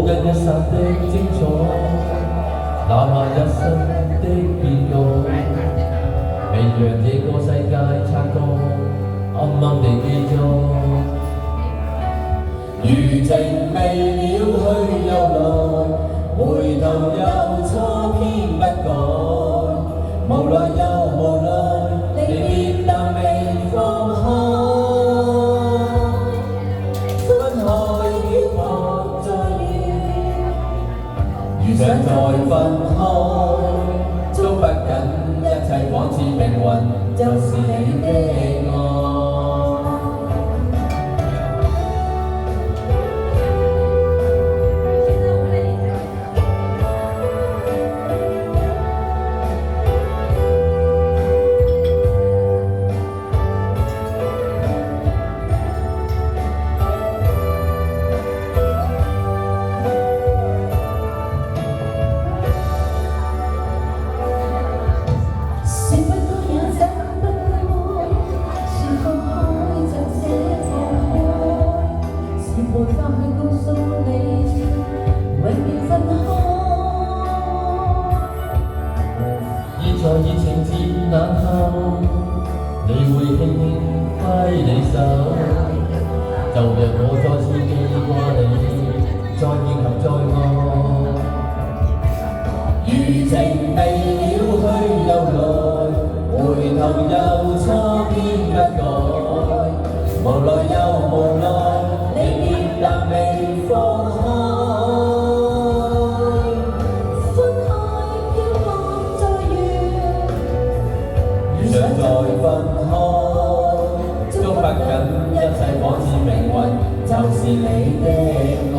無人一剎的精彩，哪怕一生的變改，未讓這個世界察覺暗暗地記載。餘情未了去又來，回頭又錯偏不改，無奈又無奈，離別但未放開。如想再分開，捉不緊一切仿似命運，就是你的愛。在熱情漸冷後，你會輕輕揮你手，就讓我再次記掛你，再見及再愛。餘情未了去又來，回頭又錯偏不改，無奈又無奈，離別但未放開。想再分開，捉不緊一切仿似命運，就是你的愛。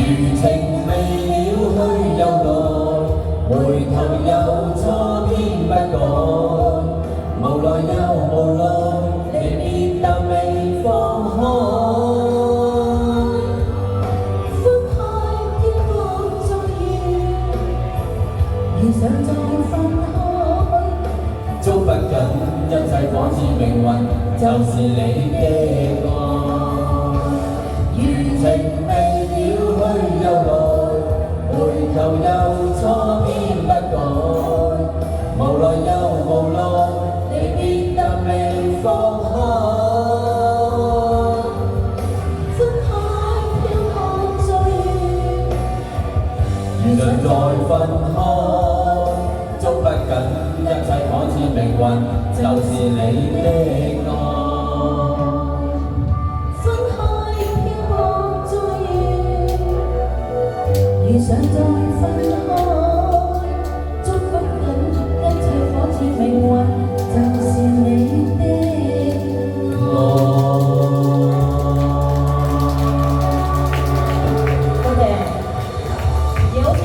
餘情未了去又來，回頭又錯偏不改，無奈又無奈，離別但未放開。分開天國再遇，如想再分開，捉不緊一切仿似命運，就是你的愛。餘情未了去又來，回頭又